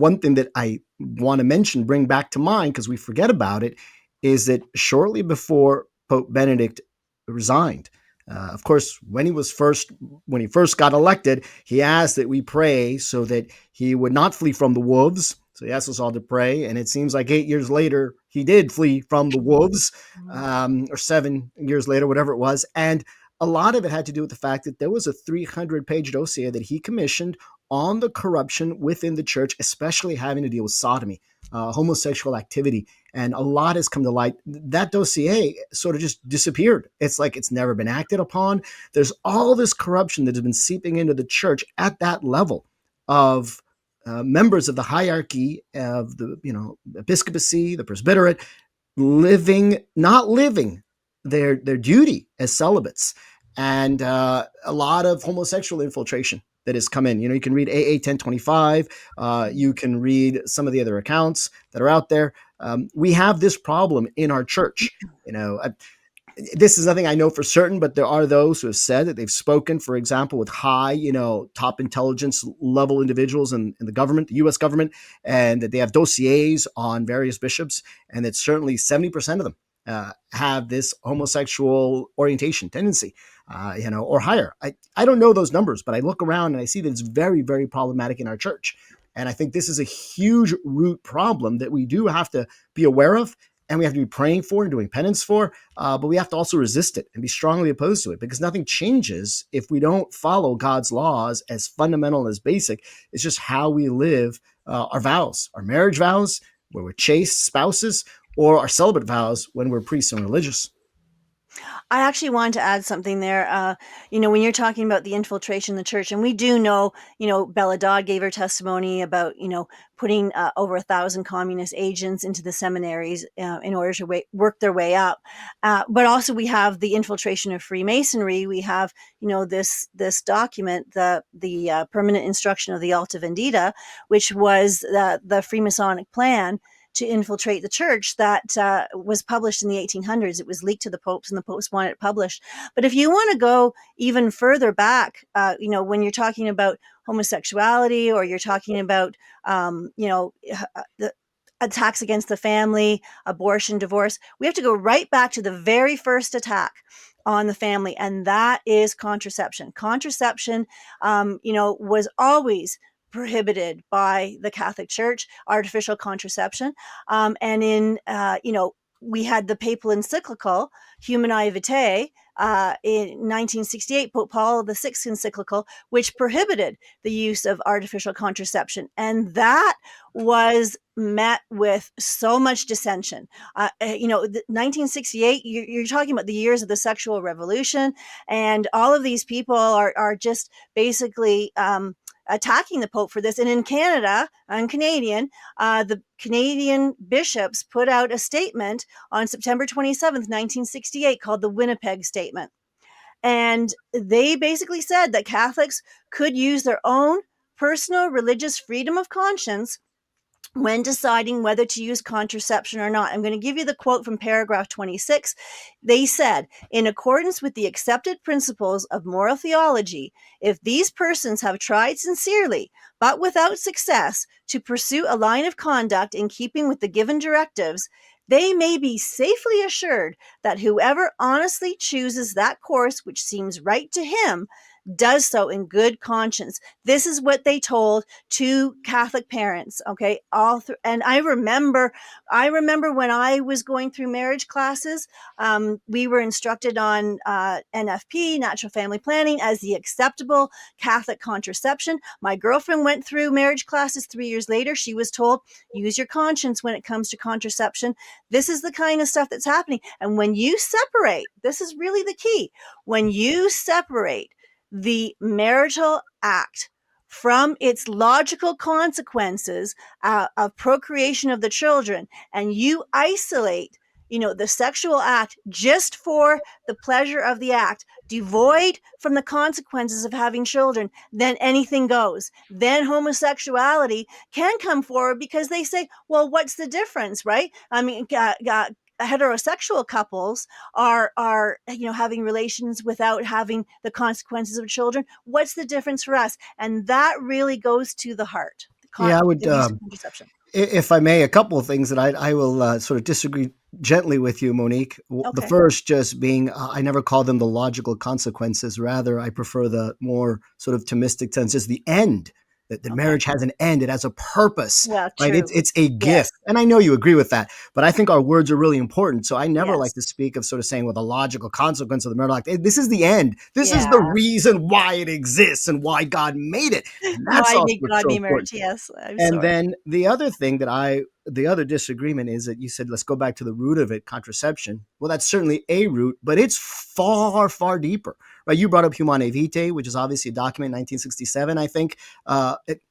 one thing that I want to mention, bring back to mind, because we forget about it, is that shortly before Pope Benedict resigned, of course, when he first got elected, he asked that we pray so that he would not flee from the wolves. So he asked us all to pray, and it seems like 8 years later he did flee from the wolves, or 7 years later, whatever it was. And a lot of it had to do with the fact that there was a 300-page dossier that he commissioned on the corruption within the church, especially having to deal with sodomy, homosexual activity. And a lot has come to light. That dossier sort of just disappeared. It's like it's never been acted upon. There's all this corruption that has been seeping into the church at that level of members of the hierarchy of the episcopacy, the presbyterate, not living their duty as celibates, and a lot of homosexual infiltration that has come in. You can read AA 1025. You can read some of the other accounts that are out there. We have this problem in our church. This is nothing I know for certain, but there are those who have said that they've spoken, for example, with high, top intelligence level individuals in the government, the U.S. government, and that they have dossiers on various bishops, and that certainly 70% of them have this homosexual orientation tendency, or higher. I don't know those numbers, but I look around and I see that it's very, very problematic in our church. And I think this is a huge root problem that we do have to be aware of, and we have to be praying for and doing penance for, but we have to also resist it and be strongly opposed to it, because nothing changes if we don't follow God's laws as fundamental and as basic. It's just how we live our vows, our marriage vows, where we're chaste spouses, or our celibate vows when we're priests and religious. I actually wanted to add something there. When you're talking about the infiltration in the church, and we do know, Bella Dodd gave her testimony about, putting over 1,000 communist agents into the seminaries in order to work their way up. But also we have the infiltration of Freemasonry. We have, this document, the Permanent Instruction of the Alta Vendita, which was the Freemasonic plan to infiltrate the church that was published in the 1800s. It was leaked to the popes, and the popes wanted it published. But if you want to go even further back, when you're talking about homosexuality, or you're talking about, the attacks against the family, abortion, divorce, we have to go right back to the very first attack on the family, and that is contraception. Contraception, was always prohibited by the Catholic Church, artificial contraception. And we had the papal encyclical, Humanae Vitae, in 1968, Pope Paul VI encyclical, which prohibited the use of artificial contraception. And that was met with so much dissension. 1968, you're talking about the years of the sexual revolution, and all of these people are just basically attacking the Pope for this. And in Canada, I'm Canadian, the Canadian bishops put out a statement on September 27th, 1968, called the Winnipeg Statement. And they basically said that Catholics could use their own personal religious freedom of conscience when deciding whether to use contraception or not. I'm going to give you the quote from paragraph 26. They said, in accordance with the accepted principles of moral theology, if these persons have tried sincerely, but without success, to pursue a line of conduct in keeping with the given directives, they may be safely assured that whoever honestly chooses that course which seems right to him does so in good conscience. This is what they told to Catholic parents. Okay. And I remember when I was going through marriage classes, we were instructed on NFP, natural family planning, as the acceptable Catholic contraception. My girlfriend went through marriage classes 3 years later. She was told, use your conscience when it comes to contraception. This is the kind of stuff that's happening. And when you separate, this is really the key. When you separate the marital act from its logical consequences of procreation of the children, and you isolate, the sexual act just for the pleasure of the act, devoid from the consequences of having children, then anything goes. Then homosexuality can come forward, because they say, well, what's the difference, right? I mean, heterosexual couples are having relations without having the consequences of children. What's the difference for us? And that really goes to the heart. Yeah, I would. the use of contraception. If I may, a couple of things that I will sort of disagree gently with you, Monique. The Okay. first just being, I never call them the logical consequences. Rather, I prefer the more sort of Thomistic sense, is the end. That Okay. marriage has an end. It has a purpose, Well, right? true. It's a gift, Yes. and I know you agree with that. But I think our words are really important. So I never like Yes. to speak of sort of saying, well, the logical consequence of the marital act. This is the end. This is Yeah. the reason why it exists and why God made it, and that's Why also make what's God so me important. marriage? Yes. I'm And sorry. then the other thing that the other disagreement is that you said, let's go back to the root of it, contraception. Well, that's certainly a root, but it's far, far deeper, right? You brought up Humane Vitae, which is obviously a document in 1967, I think.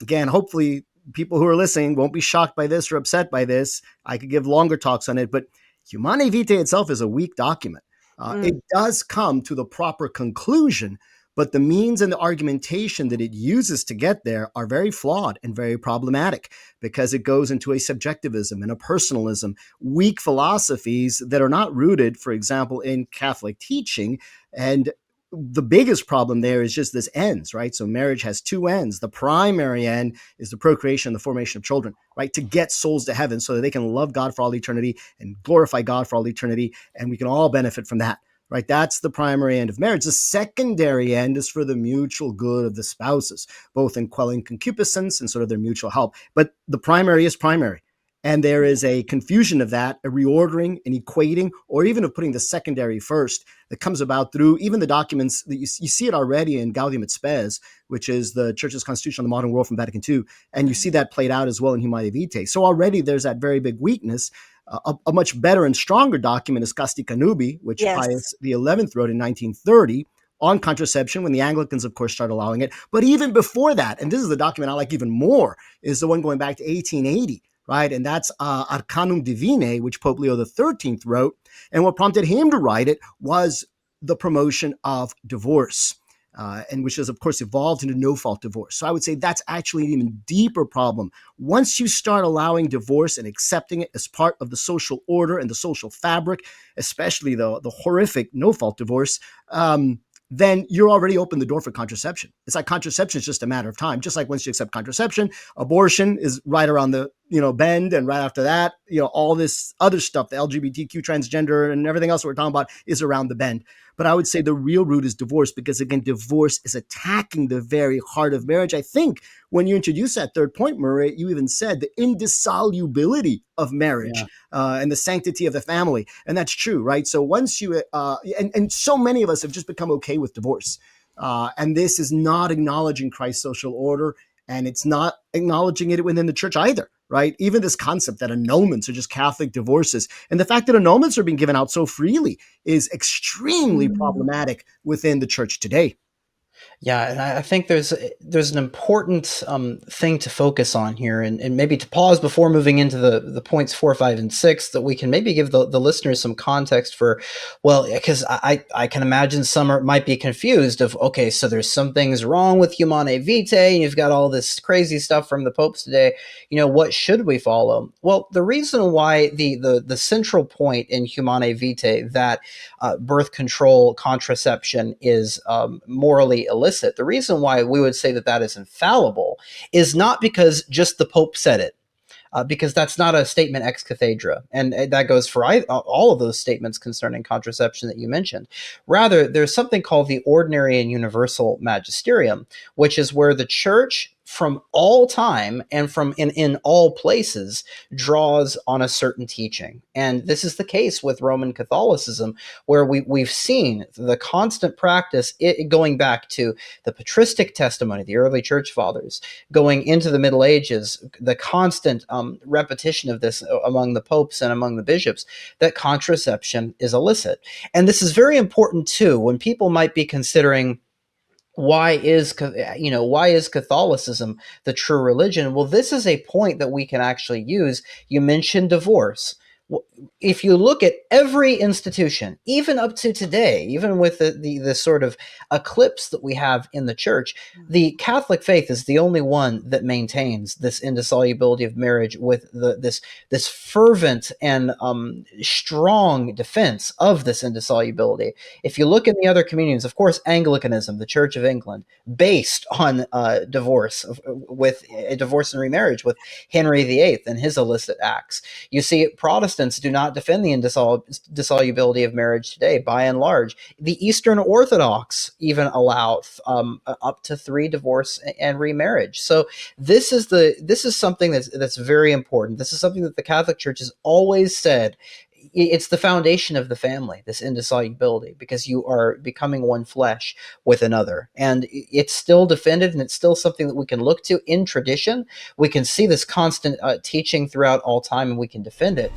Again, hopefully people who are listening won't be shocked by this or upset by this. I could give longer talks on it, but Humane Vitae itself is a weak document. It Mm. does come to the proper conclusion, but the means and the argumentation that it uses to get there are very flawed and very problematic because it goes into a subjectivism and a personalism, weak philosophies that are not rooted, for example, in Catholic teaching. And the biggest problem there is just this ends, right? So marriage has two ends. The primary end is the procreation, the formation of children, right? To get souls to heaven so that they can love God for all eternity and glorify God for all eternity. And we can all benefit from that, right? That's the primary end of marriage. The secondary end is for the mutual good of the spouses, both in quelling concupiscence and sort of their mutual help. But the primary is primary. And there is a confusion of that, a reordering, an equating, or even of putting the secondary first that comes about through even the documents that you see it already in Gaudium et Spes, which is the Church's Constitution on the Modern World from Vatican II. And you see that played out as well in Humanae Vitae. So already there's that very big weakness. A much better and stronger document is Casti Connubii, which Yes. Pius XI wrote in 1930 on contraception when the Anglicans, of course, started allowing it. But even before that, and this is the document I like even more, is the one going back to 1880, right? And that's Arcanum Divinae, which Pope Leo XIII wrote. And what prompted him to write it was the promotion of divorce. And which has, of course, evolved into no-fault divorce. So I would say that's actually an even deeper problem. Once you start allowing divorce and accepting it as part of the social order and the social fabric, especially the horrific no-fault divorce, then you're already opened the door for contraception. It's like contraception is just a matter of time. Just like once you accept contraception, abortion is right around the bend, and right after that, all this other stuff, the LGBTQ, transgender, and everything else we're talking about is around the bend. But I would say the real root is divorce because, again, divorce is attacking the very heart of marriage. I think when you introduced that third point, Murray, you even said the indissolubility of marriage Yeah. and the sanctity of the family. And that's true, right? So once you, and so many of us have just become okay with divorce. And this is not acknowledging Christ's social order, and it's not acknowledging it within the church either, right? Even this concept that annulments are just Catholic divorces, and the fact that annulments are being given out so freely is extremely problematic within the church today. Yeah, and I think there's an important thing to focus on here, and maybe to pause before moving into the points 4, 5, and 6, that we can maybe give the listeners some context for, well, because I can imagine some might be confused of, okay, so there's some things wrong with Humanae Vitae, and you've got all this crazy stuff from the popes today. What should we follow? Well, the reason why the central point in Humanae Vitae that birth control contraception is morally illicit. The reason why we would say that that is infallible is not because just the Pope said it, because that's not a statement ex cathedra. And that goes for all of those statements concerning contraception that you mentioned. Rather, there's something called the Ordinary and Universal Magisterium, which is where the church from all time and from in all places draws on a certain teaching. And this is the case with Roman Catholicism, where we've seen the constant practice, going back to the patristic testimony, the early church fathers, going into the Middle Ages, the constant repetition of this among the popes and among the bishops, that contraception is illicit. And this is very important too, when people might be considering, why is Catholicism the true religion? Well, this is a point that we can actually use. You mentioned divorce. if you look at every institution, even up to today, even with the sort of eclipse that we have in the church, the Catholic faith is the only one that maintains this indissolubility of marriage with this fervent and strong defense of this indissolubility. If you look in the other communions, of course, Anglicanism, the Church of England, based on divorce and remarriage with Henry VIII and his illicit acts. You see, Protestants do not defend the indissolubility of marriage today, by and large. The Eastern Orthodox even allow up to 3 divorce and remarriage. So this is something that's very important. This is something that the Catholic Church has always said. It's the foundation of the family, this indissolubility, because you are becoming one flesh with another. And it's still defended, and it's still something that we can look to in tradition. We can see this constant teaching throughout all time, and we can defend it.